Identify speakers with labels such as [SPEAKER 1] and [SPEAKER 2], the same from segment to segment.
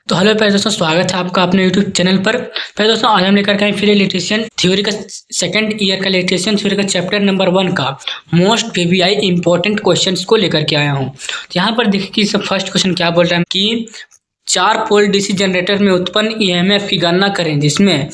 [SPEAKER 1] तो हेलो प्यारे दोस्तों, स्वागत है आपका अपने यूट्यूब चैनल पर। प्यारे दोस्तों, आज हम लेकर के आए फिर इलेक्ट्रीशियन थ्योरी का सेकंड ईयर का इलेक्ट्रीशियन थ्योरी का चैप्टर नंबर 1 का मोस्ट वीवीआई इंपॉर्टेंट क्वेश्चंस को लेकर के आया हूँ। तो यहाँ पर देखिए कि सब फर्स्ट क्वेश्चन क्या बोल रहा है कि 4 पोल डीसी जनरेटर में उत्पन्न ईएमएफ की गणना करें, जिसमें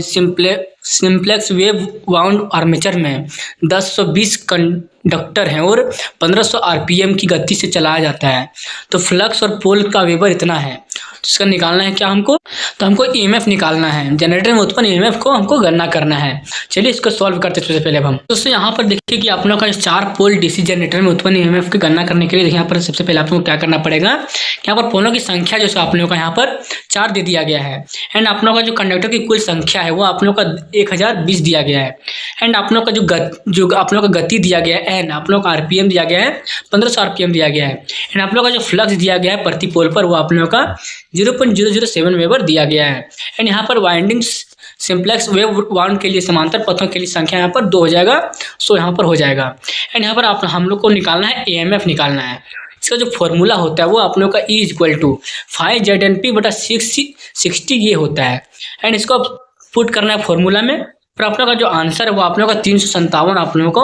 [SPEAKER 1] सिंप्लेक्स वेव वाउंड आर्मेचर में 1020 कंडक्टर हैं और 1500 आरपीएम की गति से चलाया जाता है। तो फ्लक्स और पोल का वेबर इतना है। तो इसका निकालना है क्या हमको? तो हमको ईएमएफ निकालना है, जनरेटर में उत्पन्न ईएमएफ को हमको गणना करना है। चलिए इसको सॉल्व करते हैं। सबसे पहले हम दोस्तों यहाँ पर देखिए कि आप लोग का 4 पोल डीसी जनरेटर में उत्पन्न ईएमएफ की गणना करने के लिए देखिए यहाँ पर सबसे पहले आप लोग को क्या करना पड़ेगा। यहाँ पर पोलों की संख्या जो आप लोगों का यहाँ पर 4 दे दिया गया है एंड आप लोगों का जो कंडक्टर की कुल संख्या है वो आप लोग का 1020 दिया गया है एंड आप लोग का जो आप लोग का गति दिया गया है एंड आप लोग का आरपीएम दिया गया है 1500 आरपीएम दिया गया है एंड आप लोग का जो फ्लक्स दिया गया है प्रति पोल पर वो आप लोग का 0.007 वेबर दिया गया है एंड यहाँ पर वाइंडिंग्स सिंप्लेक्स वेव वाउंड के लिए समांतर पथों के लिए संख्या यहाँ पर 2 हो जाएगा। सो यहाँ पर हो जाएगा एंड यहाँ पर आप हम लोग को निकालना है ईएमएफ निकालना है। इसका जो फॉर्मूला होता है वो आप लोग का E = 5ZNP/60 ये होता है एंड इसको आप पुट करना है फॉर्मूला में। पर आप लोग का जो आंसर है वो आप लोग का 357 आप लोगों को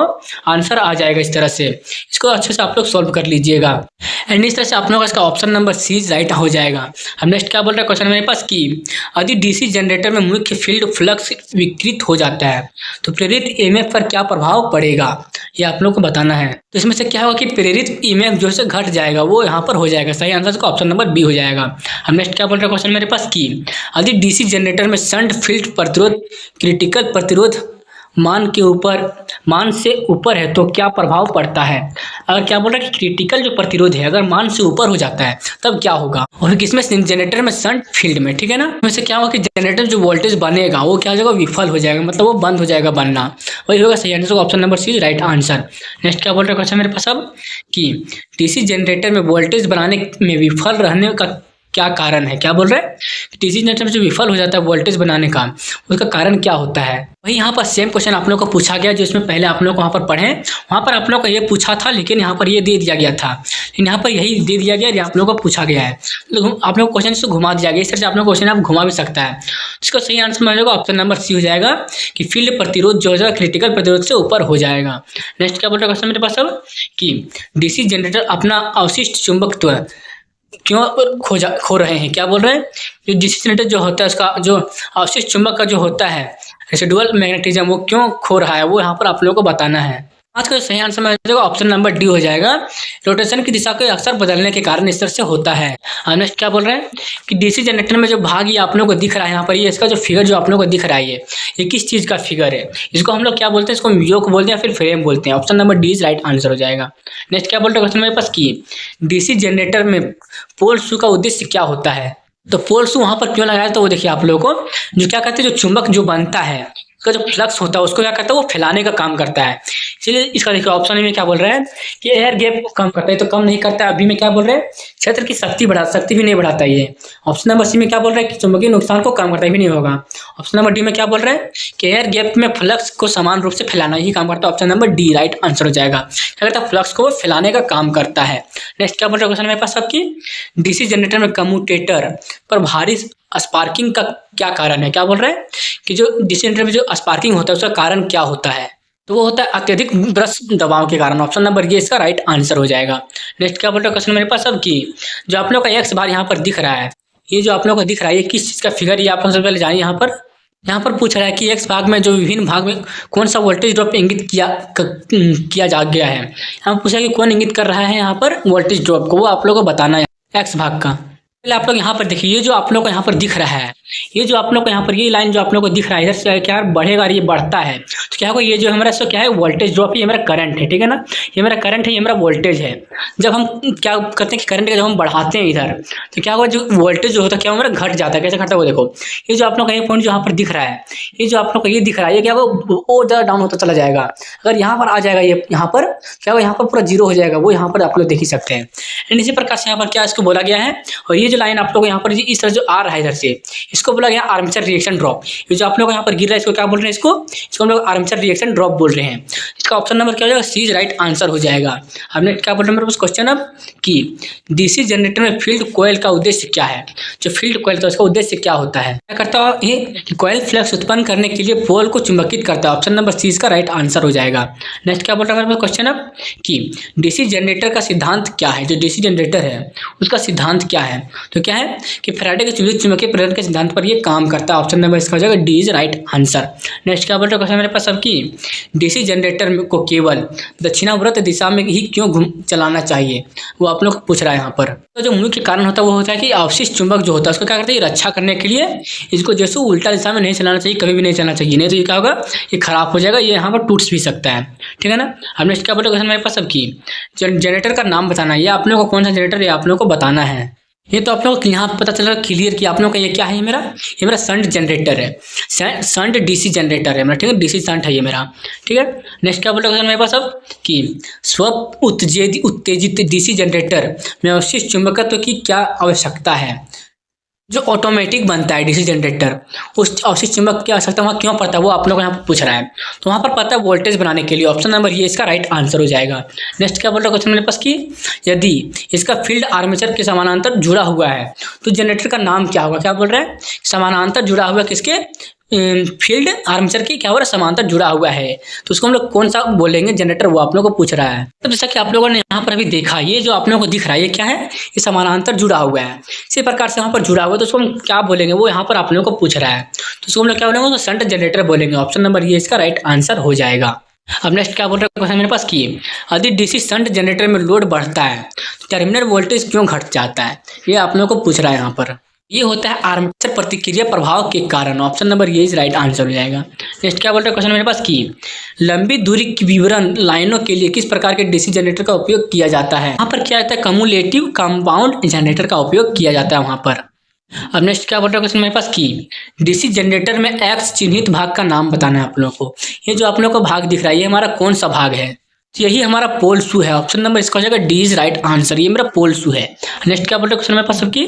[SPEAKER 1] आंसर आ जाएगा। इस तरह से इसको अच्छे से आप लोग सॉल्व कर लीजिएगा एंड इस तरह से आप लोग का इसका ऑप्शन नंबर C राइट हो जाएगा। हम नेक्स्ट क्या बोल रहे हैं क्वेश्चन मेरे पास कि यदि डीसी जनरेटर में मुख्य फील्ड फ्लक्स विकृत हो जाता है तो प्रेरित ईएमएफ पर क्या प्रभाव पड़ेगा, ये आप लोग को बताना है। तो इसमें से क्या होगा कि प्रेरित ईएमएफ जो है घट जाएगा, वो यहाँ पर हो जाएगा। सही आंसर का ऑप्शन नंबर B हो जाएगा। हम नेक्स्ट क्या बोल रहे हैं क्वेश्चन मेरे पास कि यदि डीसी जनरेटर में शंट फील्ड प्रतिरोध क्रिटिकल प्रतिरोध मान से ऊपर है तो क्या प्रभाव पड़ता है। अगर क्या बोल रहा है कि क्रिटिकल जो प्रतिरोध है अगर मान से ऊपर हो जाता है तब क्या होगा, और किसमें जनरेटर में शंट फील्ड में, ठीक है ना। इसमें से क्या होगा कि जनरेटर जो वोल्टेज बनेगा वो क्या हो जाएगा, विफल हो जाएगा, मतलब वो बंद हो जाएगा बनना। वही होगा सही answer, option number C right answer. Next क्या बोल रहे हैं क्वेश्चन मेरे पास अब कि डीसी जनरेटर में वोल्टेज बनाने में विफल रहने का क्या कारण है। क्या बोल रहे हैं कि डीसी जनरेटर में जो विफल हो जाता है वोल्टेज बनाने का, उसका कारण क्या होता है। वही यहाँ पर सेम क्वेश्चन आप लोग को पूछा गया जो इसमें पहले आप लोग वहाँ पर पढ़े, वहाँ पर आप लोग को ये पूछा था लेकिन यहाँ पर ये दे दिया गया था, लेकिन यहाँ पर यही दे दिया गया, ये आप लोग को पूछा गया है। तो आप लोग क्वेश्चन से घुमा दिया गया। इस तरह से आप लोग क्वेश्चन आप घुमा भी सकता है। इसका सही आंसर मिलेगा ऑप्शन नंबर C हो जाएगा कि फील्ड प्रतिरोध जो है क्रिटिकल प्रतिरोध से ऊपर हो जाएगा। नेक्स्ट क्या बोल रहे हैं क्वेश्चन मेरे पास अब कि डीसी जनरेटर अपना अवशिष्ट चुंबकत्व क्यों खो रहे हैं। क्या बोल रहे हैं, जो डीसी जनरेटर जो होता है उसका जो अवशिष्ट चुंबक का जो होता है रेसिडुअल मैग्नेटिज्म वो क्यों खो रहा है, वो यहाँ पर आप लोगों को बताना है। आज का सही आंसर में ऑप्शन नंबर D हो जाएगा। रोटेशन की दिशा को अक्सर बदलने के कारण इस तरह से होता है। हम नेक्स्ट क्या बोल रहे हैं कि डीसी जनरेटर में जो भाग ये आप लोगों को दिख रहा है यहाँ पर, ये इसका जो फिगर जो आप लोगों को दिख रहा है ये किस चीज़ का फिगर है, इसको हम लोग क्या बोलते हैं, इसको योक बोलते हैं या फिर फ्रेम बोलते हैं। Option number D right answer हो जाएगा। नेक्स्ट क्या बोल रहे हैं क्वेश्चन मेरे पास कि डीसी जनरेटर में पोल शू का उद्देश्य क्या होता है। तो पोल शू वहाँ पर क्यों लगाया, तो वो देखिए आप लोगों को जो क्या कहते हैं, जो चुंबक जो बनता है उसका जो फ्लक्स होता है उसको क्या करता है, वो फैलाने का काम करता है। इसलिए इसका देखिए ऑप्शन में क्या बोल रहे हैं कि एयर गैप को कम करता है, तो कम नहीं करता है। अभी में क्या बोल रहे हैं, क्षेत्र की शक्ति भी नहीं बढ़ाता ये। ऑप्शन नंबर C में क्या बोल रहे हैं कि चुंबकीय नुकसान को कम करता है, भी नहीं होगा। ऑप्शन नंबर D में क्या बोल रहे हैं कि एयर गैप में फ्लक्स को समान रूप से फैलाना ही काम करता है। Option number D right answer हो जाएगा। क्या करता है, फ्लक्स को फैलाने का काम करता है। नेक्स्ट क्या बोल रहे हैं क्वेश्चन मेरे पास आपकी डीसी जनरेटर में कम्यूटेटर पर भारी स्पार्किंग का क्या कारण है। क्या बोल रहे हैं कि जो डीसी जनरेटर में जो स्पार्किंग होता है उसका कारण क्या होता है, तो वो होता है अत्यधिक ब्रश दबाव के कारण। ऑप्शन नंबर ये इसका राइट आंसर हो जाएगा। नेक्स्ट क्या बोल रहे हैं क्वेश्चन मेरे पास अब कि जो आप लोग का एक्स बार यहाँ पर दिख रहा है, ये जो आप लोग को दिख रहा है ये किस चीज़ का फिगर, ये आप लोग सबसे पहले जानिए। यहाँ पर पूछ रहा है कि एक्स भाग में जो विभिन्न भाग में कौन सा वोल्टेज ड्रॉप इंगित किया जा गया है। यहाँ पूछा कि कौन इंगित कर रहा है यहाँ पर वोल्टेज ड्रॉप को, वो आप लोग को बताना है एक्स भाग का। पहले आप लोग यहाँ पर देखिए, ये जो आप लोग को यहाँ पर दिख रहा है, ये जो आप लोग को यहाँ पर ये लाइन जो आप लोग को दिख रहा है इधर से क्या बढ़ेगा, ये बढ़ता है। तो क्या होगा, ये जो हमारा इसको क्या है वोल्टेज ड्रॉप, ये मेरा करंट है, ठीक है ना, ये मेरा करंट है, ये मेरा वोल्टेज है। जब हम क्या करते हैं कि करंट का जब हम बढ़ाते हैं इधर, तो क्या होगा, जो वोल्टेज जो होता है क्या मेरा घट जाता है। कैसे घटता है वो देखो, ये जो आप लोग का ये पॉइंट जो यहाँ पर दिख रहा है, ये जो आप लोग का ये दिख रहा है, ये क्या होगा वो ज़्यादा डाउन होता चला जाएगा। अगर यहाँ पर आ जाएगा ये यहाँ पर क्या होगा, यहाँ पर पूरा जीरो हो जाएगा, वो यहाँ पर आप लोग देख ही सकते हैं। एंड इसी प्रकार से यहाँ पर क्या इसको बोला गया है। और ये जो लाइन आप लोग यहाँ पर इस तरह जो आ रहा है इधर से, इसको बोला गया आर्मेचर रिएक्शन ड्रॉप। ये जो आप लोग यहाँ पर गिर रहा है इसको क्या बोल रहे हैं, इसको इसको हम लोग आर्मेचर रिएक्शन ड्रॉप बोल रहे हैं। इसका ऑप्शन नंबर क्या हो जाएगा, सी इज राइट आंसर हो जाएगा। हमने क्या बोल रहे हैं मेरे पास क्वेश्चन अब कि डीसी जनरेटर में फील्ड कॉइल का उद्देश्य क्या है। जो फील्ड कॉइल था उसका उद्देश्य क्या होता है, क्या करता है ये, कॉइल फ्लक्स उत्पन्न करने के लिए पोल को चुंबकित करता है। ऑप्शन नंबर सी इसका राइट आंसर हो जाएगा। नेक्स्ट क्या बोल रहा है मेरे पास क्वेश्चन अब कि डीसी जनरेटर का सिद्धांत क्या है। जो डीसी जनरेटर है उसका सिद्धांत क्या है, तो क्या है कि फैराडे के विद्युत चुम्बकीय प्रेरण के सिद्धांत पर ये काम करता है। ऑप्शन नंबर इसका हो जाएगा D is right answer. Next क्या बोल रहा है क्वेश्चन मेरे पास अब कि डीसी जनरेटर को केवल दक्षिणावर्त दिशा में ही क्यों चलाना चाहिए, वो आप लोग पूछ रहा है यहाँ पर। तो जो मुख्य कारण होता है वो होता है कि अवशिष्ट चुंबक जो होता है उसको क्या करते हैं, रक्षा करने के लिए इसको जैसे उल्टा दिशा में नहीं चलाना चाहिए, कभी भी नहीं चलाना चाहिए, नहीं तो ये क्या होगा, ये खराब हो जाएगा, ये यहाँ पर टूट भी सकता है। ठीक है ना। अब नेक्स्ट क्या बोल रहे क्वेश्चन मेरे पास अब की जनरेटर का नाम बताना है। ये आप लोगों को कौन सा जनरेटर है आप लोगों को बताना है। ये तो आप लोगों को यहाँ पता चल रहा है क्लियर कि आप लोगों का ये क्या है, ये मेरा शंट जनरेटर है, शंट डीसी जनरेटर है मेरा। ठीक है, डीसी शंट है ये मेरा। ठीक है। नेक्स्ट क्या बोल रहा है मेरे पास अब कि स्व उत्तेजित डीसी जनरेटर में अवशिष्ट चुंबकत्व की क्या आवश्यकता है। जो ऑटोमेटिक बनता है डीसी जनरेटर, उस अवशिष्ट चुंबक की आवश्यकता वहाँ क्यों पड़ता है वो आप लोग यहाँ पर पूछ रहा है। तो वहाँ पर पता है वोल्टेज बनाने के लिए। ऑप्शन नंबर ये इसका राइट आंसर हो जाएगा। नेक्स्ट क्या बोल रहा है क्वेश्चन मेरे पास कि यदि इसका फील्ड आर्मेचर के समानांतर जुड़ा हुआ है तो जनरेटर का नाम क्या होगा। क्या बोल रहा है, समानांतर जुड़ा हुआ किसके, फील्ड आर्मेचर की क्या हो रहा है, समांतर जुड़ा हुआ है, तो उसको हम लोग कौन सा बोलेंगे जनरेटर, वो आप लोगों को पूछ रहा है। तो जैसा कि आप लोगों ने यहाँ पर अभी देखा, ये जो आप लोगों को दिख रहा है ये क्या है, ये समानांतर जुड़ा हुआ है। इसी प्रकार से यहाँ पर जुड़ा हुआ है तो उसको हम क्या बोलेंगे, वो यहाँ पर आप लोगों को पूछ रहा है। तो उसको हम लोग क्या बोलेंगे, तो शंट जनरेटर बोलेंगे। ऑप्शन नंबर ये इसका राइट आंसर हो जाएगा। अब नेक्स्ट क्या बोल रहे हैं क्वेश्चन मेरे पास कि यदि डीसी शंट जनरेटर में लोड बढ़ता है तो टर्मिनल वोल्टेज क्यों घट जाता है, ये आप लोगों को पूछ रहा है यहाँ पर। ये होता है आर्मेचर प्रतिक्रिया प्रभाव के कारण। ऑप्शन नंबर ये इज राइट आंसर हो जाएगा। नेक्स्ट क्या बोल रहे हैं क्वेश्चन मेरे पास कि लंबी दूरी की विवरण लाइनों के लिए किस प्रकार के डीसी जनरेटर का उपयोग किया जाता है। यहाँ पर क्या होता है, कम्युलेटिव कंपाउंड जनरेटर का उपयोग किया जाता है वहाँ पर। अब नेक्स्ट क्या बोल रहा है क्वेश्चन मेरे पास कि डीसी जनरेटर में एक्स चिन्हित भाग का नाम बताना है आप लोगों को। ये जो आप लोगों को भाग दिख रहा है ये हमारा कौन सा भाग है, तो यही हमारा पोल शू है। ऑप्शन नंबर इसका हो जाएगा डी इज राइट आंसर। ये मेरा पोल शू है। नेक्स्ट क्या बोल रहे हैं क्वेश्चन मेरे पास सबकी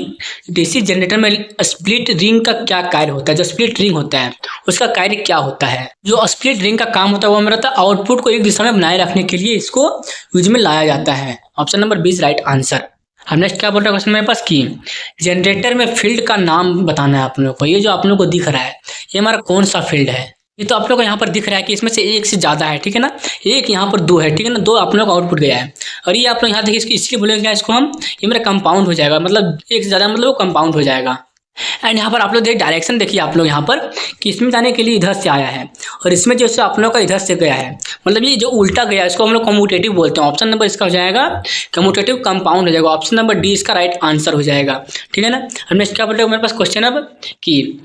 [SPEAKER 1] डीसी जनरेटर में स्प्लिट रिंग का क्या कार्य होता है। जो स्प्लिट रिंग होता है उसका कार्य क्या होता है। जो स्प्लिट रिंग का काम होता है वो मेरा था आउटपुट को एक दिशा में बनाए रखने के लिए इसको यूज में लाया जाता है। Option number B is right answer. अब नेक्स्ट क्या बोल रहा है क्वेश्चन मेरे पास कि जनरेटर में फील्ड का नाम बताना है आप लोगों को। ये जो आप लोगों को दिख रहा है ये हमारा कौन सा फील्ड है। ये तो आप लोगों को यहाँ पर दिख रहा है कि इसमें से एक से ज़्यादा है। ठीक है ना, एक यहाँ पर दो है। ठीक है ना, दो आप लोगों का आउटपुट गया है और ये आप लोग यहाँ देखिए इसको इसलिए बोलेंगे इसको हम, ये मेरा कंपाउंड हो जाएगा, मतलब एक से ज़्यादा मतलब वो कंपाउंड हो जाएगा। एंड यहाँ पर आप लोग देखिए डायरेक्शन देखिए आप लोग यहाँ पर कि इसमें जाने के लिए इधर से आया है और इसमें जो आप लोग का इधर से गया है, मतलब ये जो उल्टा गया है इसको हम लोग कम्यूटेटिव बोलते हैं। ऑप्शन नंबर इसका हो जाएगा कम्यूटेटिव कंपाउंड हो जाएगा। ऑप्शन नंबर डी इसका राइट आंसर हो जाएगा। ठीक है ना। अब नेक्स्ट क्या बोल रहे हो मेरे पास क्वेश्चन अब कि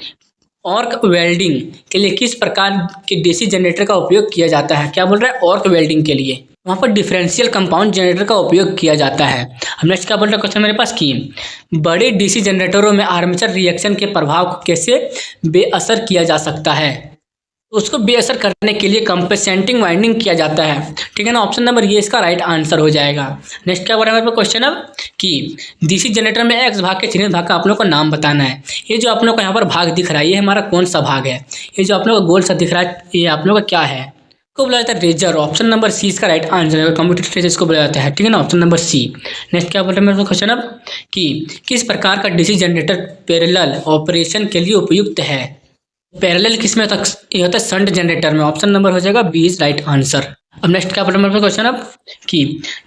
[SPEAKER 1] ऑर्क वेल्डिंग के लिए किस प्रकार के डीसी जनरेटर का उपयोग किया जाता है। क्या बोल रहा है, ऑर्क वेल्डिंग के लिए वहाँ पर डिफरेंशियल कंपाउंड जनरेटर का उपयोग किया जाता है। अब नेक्स्ट क्या बोल रहा है क्वेश्चन मेरे पास कि बड़े डीसी जनरेटरों में आर्मेचर रिएक्शन के प्रभाव को कैसे बेअसर किया जा सकता है। तो उसको बेअसर करने के लिए कंपेसेंटिंग वाइंडिंग किया जाता है। ठीक है ना। ऑप्शन नंबर ये इसका राइट आंसर हो जाएगा। नेक्स्ट क्या बोल रहा है मेरे पास क्वेश्चन अब कि डीसी जनरेटर में एक्स भाग के चिन्हित भाग का आप लोग को नाम बताना है। ये जो आप लोग को यहाँ पर भाग दिख रहा है ये हमारा कौन सा भाग है। ये जो आप लोग को गोल सा दिख रहा है ये आप लोग का क्या है, को बोला जाता है रेजर। ऑप्शन नंबर सी इसका राइट आंसर है। कंप्यूटर रेजर इसको बोला जाता है। ठीक है ना, ऑप्शन नंबर सी। नेक्स्ट क्या बोल रहे हैं मेरे क्वेश्चन अब कि किस प्रकार का डीसी जनरेटर पैरेलल ऑपरेशन के लिए उपयुक्त है। पैरेलल किस में होता है, ये होता है शंट जनरेटर में। ऑप्शन नंबर हो जाएगा बी इज राइट आंसर। अब नेक्स्ट क्या बोल रहे हैं क्वेश्चन अब कि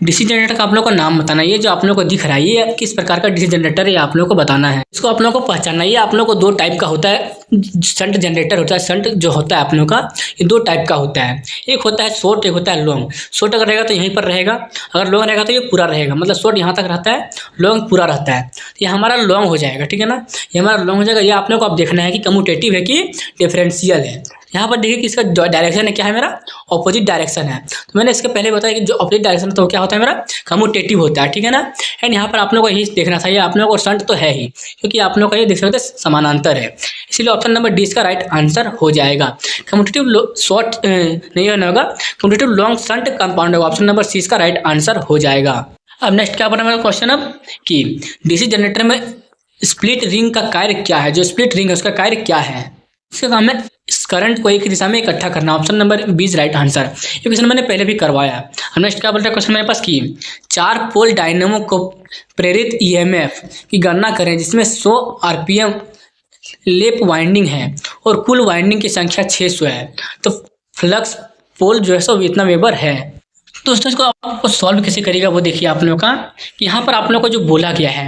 [SPEAKER 1] डीसी जनरेटर का आप लोगों को नाम बताना है। ये जो आप लोगों को दिख रहा है ये किस प्रकार का डीसी जनरेटर है, ये आप लोगों को बताना है। इसको आप लोगों को पहचानना है। ये आप लोगों को दो टाइप का होता है, शंट जनरेटर होता है। शंट जो होता है आप लोगों का ये दो टाइप का होता है। एक होता है शॉर्ट, एक होता है लॉन्ग। शॉर्ट अगर रहेगा तो यहीं पर रहेगा, अगर लॉन्ग रहेगा तो ये पूरा रहेगा, मतलब शॉर्ट यहाँ तक रहता है, लॉन्ग पूरा रहता है। ये हमारा लॉन्ग हो जाएगा। ठीक है ना, ये हमारा लॉन्ग हो जाएगा। ये आप लोगों को आप देखना है कि कम्यूटेटिव है कि डिफरेंशियल है। यहाँ पर देखिए कि इसका डायरेक्शन है क्या है, मेरा ऑपोजिट डायरेक्शन है। तो मैंने इसके पहले बताया कि जो ऑपोजिट डायरेक्शन है तो क्या होता है मेरा कम्यूटेटिव होता है। ठीक है ना। एंड यहाँ पर आप लोगों को यही देखना था, ये आप लोगों को शंट तो है ही क्योंकि आप लोगों का ये देख सकते हैं समानांतर है, इसलिए ऑप्शन नंबर डी इसका राइट आंसर हो जाएगा। कम्यूटेटिव शॉर्ट नहीं होगा, कम्यूटेटिव लॉन्ग शंट कंपाउंड होगा। ऑप्शन नंबर सी इसका राइट आंसर हो जाएगा। अब नेक्स्ट क्या बोल रहा है मेरा क्वेश्चन अब कि डीसी जनरेटर में स्प्लिट रिंग का कार्य क्या है? जो स्प्लिट रिंग है उसका कार्य क्या है? इसका काम है इस करंट को एक दिशा में इकट्ठा करना। Option number 20 right answer. ये क्वेश्चन मैंने पहले भी करवाया। अब नेक्स्ट क्या बोल रहा है क्वेश्चन मेरे पास की 4 पोल डायनेमो को प्रेरित ईएमएफ की गणना करें जिसमें 100 आरपीएम लेप वाइंडिंग है और कुल वाइंडिंग की संख्या 600 है। तो फ्लक्स पोल जो है सो इतना वेबर है। तो दोस्तों इसको आपको सॉल्व कैसे करेगा वो देखिए आप लोगों का कि यहाँ पर आप लोगों को जो बोला गया है,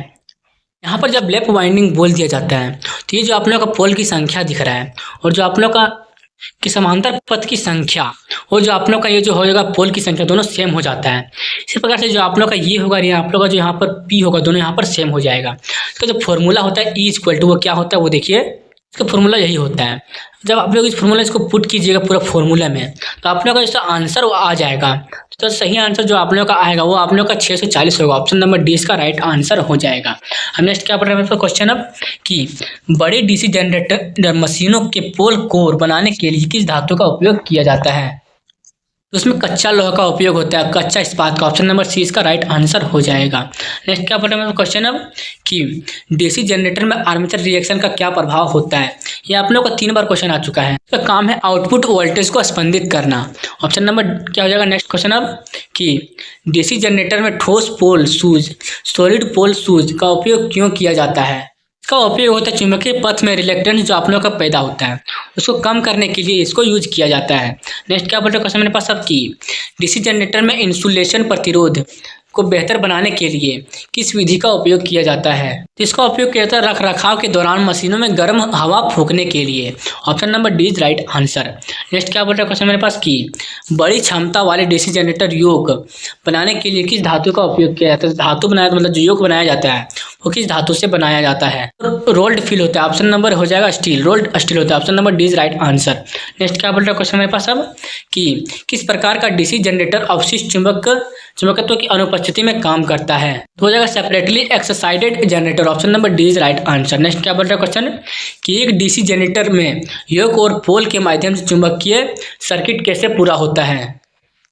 [SPEAKER 1] यहाँ पर जब लैप वाइंडिंग बोल दिया जाता है तो ये जो आप लोगों का पोल की संख्या दिख रहा है और जो आप लोगों का कि समांतर पथ की संख्या और जो आप लोग का ये जो होगा पोल की संख्या दोनों सेम हो जाता है। इसी प्रकार से जो आप लोग का ये होगा या आप लोग का जो यहाँ पर पी होगा दोनों यहाँ पर सेम हो जाएगा। तो जो फॉर्मूला होता है ई इक्वल टू वो क्या होता है वो देखिए, इसका फॉर्मूला यही होता है। जब आप लोग इस फॉर्मूला इसको पुट कीजिएगा पूरा फॉर्मूला में तो आप लोग का जो आंसर वो आ जाएगा। तो सही आंसर जो आप लोग का आएगा वो आप लोग का 640 होगा। ऑप्शन नंबर डी इसका राइट आंसर हो जाएगा। हम नेक्स्ट क्या पढ़ रहे हैं क्वेश्चन अब कि बड़े डीसी जनरेटर मशीनों के पोल कोर बनाने के लिए किस धातु का उपयोग किया जाता है? तो उसमें कच्चा लोहा का उपयोग होता है, कच्चा इस्पात का। ऑप्शन नंबर सी इसका राइट आंसर हो जाएगा। नेक्स्ट क्या पढ़ रहे हैं क्वेश्चन अब कि डीसी जनरेटर में आर्मेचर रिएक्शन का क्या प्रभाव होता है? ये आप लोग को 3 बार क्वेश्चन आ चुका है। इसका काम है आउटपुट वोल्टेज को स्पंदित करना। ऑप्शन नंबर क्या हो जाएगा नेक्स्ट क्वेश्चन अब कि डीसी जनरेटर में ठोस पोल शूज सॉलिड पोल शूज का उपयोग क्यों किया जाता है? इसका उपयोग होता है चुंबकीय पथ में रिलेक्टेंस जो आप लोग का पैदा होता है उसको कम करने के लिए इसको यूज किया जाता है। नेक्स्ट क्या बोलते हैं क्वेश्चन मेरे पास अब की डीसी जनरेटर में इंसुलेशन प्रतिरोध को बेहतर बनाने के लिए किस विधि का उपयोग किया जाता है? तो इसका उपयोग किया जाता है रख रखाव के दौरान मशीनों में गर्म हवा फूंकने के लिए। Option number D is right answer. Next क्या बोल रहा है क्वेश्चन मेरे पास कि बड़ी क्षमता वाले डीसी जनरेटर योग बनाने के लिए किस धातु का उपयोग किया जाता है? धातु बनाया मतलब जो योग बनाया जाता है वो किस धातु से बनाया जाता है? रोल्ड फील होता है। ऑप्शन नंबर हो जाएगा स्टील, रोल्ड स्टील होता है। Option number D is right answer. Next क्या बोल रहा है क्वेश्चन मेरे पास अब कि किस प्रकार का डीसी जनरेटर अवशिष्ट चुंबकत्व की अनुपस्थिति में काम करता है? तो हो जाएगा separately excited generator. Option number D is right answer. Next क्या बोल रहा है क्वेश्चन कि एक डीसी जनरेटर में योग और पोल के माध्यम से चुंबकीय सर्किट कैसे पूरा होता है?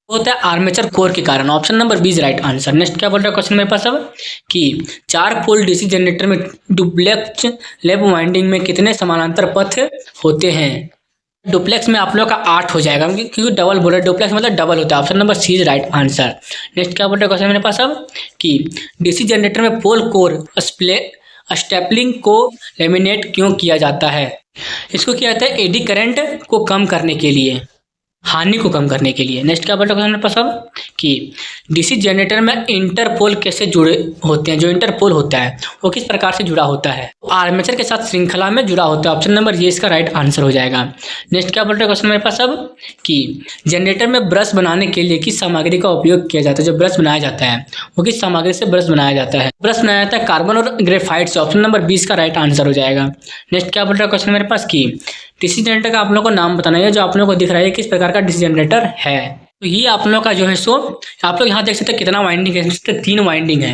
[SPEAKER 1] होता है आर्मेचर कोर के कारण। Option number B is right answer. Next क्या बोल रहा है क्वेश्चन मेरे पास अब कि 4 पोल डीसी जनरेटर में डुप्लेक्स लैप वाइंडिंग में कितने समानांतर पथ होते हैं? डुप्लेक्स में आप लोग का 8 हो जाएगा क्योंकि डबल बोल रहा है, डुप्लेक्स मतलब डबल होता है। Option number C is right answer. Next क्या बोल रहा है क्वेश्चन मेरे पास अब कि डीसी जनरेटर में पोल कोर स्टेपलिंग को लेमिनेट क्यों किया जाता है? इसको किया जाता है एडी करंट को कम करने के लिए, हानि को कम करने के लिए। नेक्स्ट क्या बोल रहा है मेरे पास अब कि डीसी जनरेटर में इंटरपोल कैसे जुड़े होते हैं? जो इंटरपोल होता है वो किस प्रकार से जुड़ा होता है? आर्मेचर के साथ श्रृंखला में जुड़ा होता है। ऑप्शन नंबर ये इसका राइट आंसर हो जाएगा। नेक्स्ट क्या बोल रहा है क्वेश्चन मेरे पास अब कि जनरेटर में ब्रश बनाने के लिए किस सामग्री का उपयोग किया जाता है? जो ब्रश बनाया जाता है वो किस सामग्री से ब्रश बनाया जाता है? ब्रश बनाया जाता है कार्बन और ग्रेफाइट से। ऑप्शन नंबर 20 का राइट आंसर हो जाएगा। नेक्स्ट क्या बोल रहा है क्वेश्चन मेरे पास कि डीसी जनरेटर का आप लोगों को नाम बताना है। जो आप लोगों को दिख रहा है किस प्रकार का डीसी जनरेटर है? तो ये आप लोग का जो है सो आप लोग यहाँ देख सकते हैं कितना वाइंडिंग है, 3 वाइंडिंग है।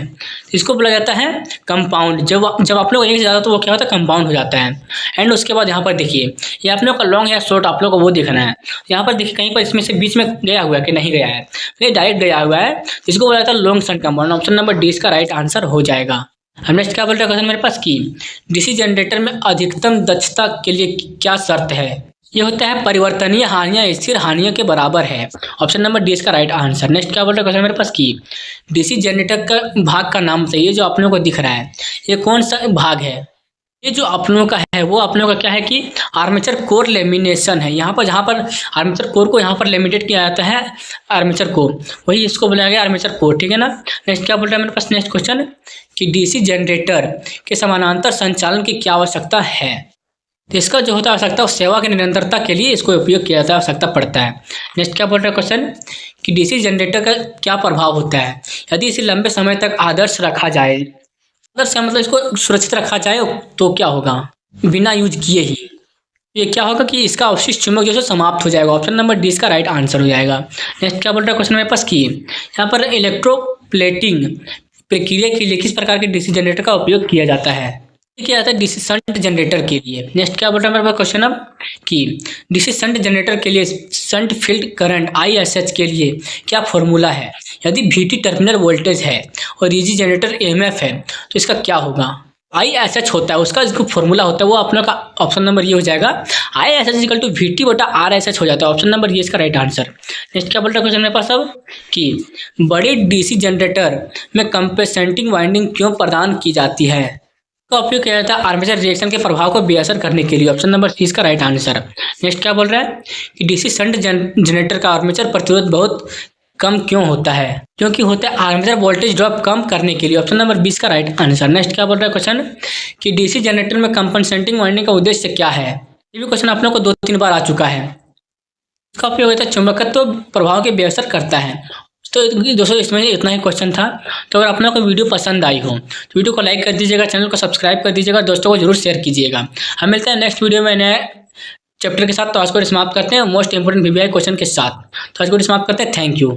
[SPEAKER 1] इसको बोला जाता है कंपाउंड। जब आप लोग एक से ज़्यादा तो वो क्या होता है कंपाउंड हो जाता है। एंड उसके बाद यहाँ पर देखिए ये आप लोग का लॉन्ग या शॉर्ट आप लोग को वो देखना है। यहाँ पर देखिए कहीं पर इसमें से बीच में गया हुआ है कि नहीं गया है, ये डायरेक्ट गया हुआ है। इसको बोला जाता है long shunt compound. Option number D इसका राइट आंसर हो जाएगा। हम नेक्स्ट क्या बोल रहे हैं क्वेश्चन मेरे पास कि डीसी जनरेटर में अधिकतम दक्षता के लिए क्या शर्त है? ये होता है परिवर्तनीय हानियां स्थिर हानियों के बराबर है। ऑप्शन नंबर डी इसका राइट आंसर। नेक्स्ट क्या बोल रहे हैं क्वेश्चन मेरे पास कि डीसी जनरेटर का भाग का नाम बताइए। जो आप लोगों को दिख रहा है ये कौन सा भाग है? ये जो आप लोगों का है वो आप लोगों का क्या है कि आर्मेचर कोर लेमिनेशन है। यहाँ पर जहाँ पर आर्मेचर कोर को यहाँ पर लेमिनेट किया जाता है आर्मेचर को, वही इसको बुलाया गया आर्मेचर कोर, ठीक है ना। नेक्स्ट क्या बोल रहा है मेरे पास नेक्स्ट क्वेश्चन कि डीसी जनरेटर के समानांतर संचालन की क्या आवश्यकता है? तो इसका जो होता है आवश्यकता सेवा की निरंतरता के लिए इसको उपयोग किया जाता है, आवश्यकता पड़ता है। नेक्स्ट क्या बोल रहा है क्वेश्चन कि डीसी जनरेटर का क्या प्रभाव होता है यदि इसे लंबे समय तक आदर्श रखा जाए? आदर्श का मतलब इसको सुरक्षित रखा जाए तो क्या होगा? बिना यूज किए ही ये क्या होगा कि इसका अवशिष्ट चुंबक जो है समाप्त हो जाएगा। ऑप्शन नंबर डी इसका राइट आंसर हो जाएगा। नेक्स्ट क्या बोल रहा है क्वेश्चन मेरे पास कि यहाँ पर इलेक्ट्रोप्लेटिंग प्रक्रिया के लिए किस प्रकार के डीसी जनरेटर का उपयोग किया जाता है? किया जाता है डीसी शंट जनरेटर के लिए। नेक्स्ट क्या बोल रहा है मेरे पास क्वेश्चन अब कि डीसी शंट जनरेटर के लिए शंट फील्ड करंट ISH के लिए क्या फॉर्मूला है? यदि VT टर्मिनल वोल्टेज है और EG जनरेटर EMF है तो इसका क्या होगा? आई एस एच होता है, उसका जो फॉर्मूला होता है वो अपने का ऑप्शन नंबर ये हो जाएगा, I S H equal to V T बटा आर एस एच हो जाता है। ऑप्शन नंबर ये इसका राइट आंसर। नेक्स्ट क्या बोल रहा है क्वेश्चन मेरे पास अब कि बड़े डीसी जनरेटर में कंपेंसेटिंग वाइंडिंग क्यों प्रदान की जाती है? का उपयोग किया जाता है आर्मेचर रिएक्शन के प्रभाव को बेअसर करने के लिए। ऑप्शन नंबर सी इसका राइट आंसर। नेक्स्ट क्या बोल रहा है कि डीसी शंट जनरेटर का आर्मेचर प्रतिरोध बहुत कम क्यों होता है? क्योंकि होता है आर्मेचर वोल्टेज ड्रॉप कम करने के लिए। ऑप्शन नंबर 20 का राइट आंसर। नेक्स्ट क्या बोल रहा है क्वेश्चन कि डीसी जनरेटर में कंपनसेटिंग वाइंडिंग का उद्देश्य क्या है? ये भी क्वेश्चन आप लोग को 2-3 बार आ चुका है। इसका उपयोग होता है चुंबकत्व प्रभाव के बेअसर करता है। तो दोस्तों इसमें इतना ही क्वेश्चन था। तो अगर आप लोगों को वीडियो पसंद आई हो तो वीडियो को लाइक कर दीजिएगा, चैनल को सब्सक्राइब कर दीजिएगा, दोस्तों को जरूर शेयर कीजिएगा। हम मिलते हैं नेक्स्ट वीडियो में नए चैप्टर के साथ। तो आज को समाप्त करते हैं मोस्ट इंपोर्टेंट वीवीआई क्वेश्चन के साथ। तो आज को समाप्त करते हैं। Thank you.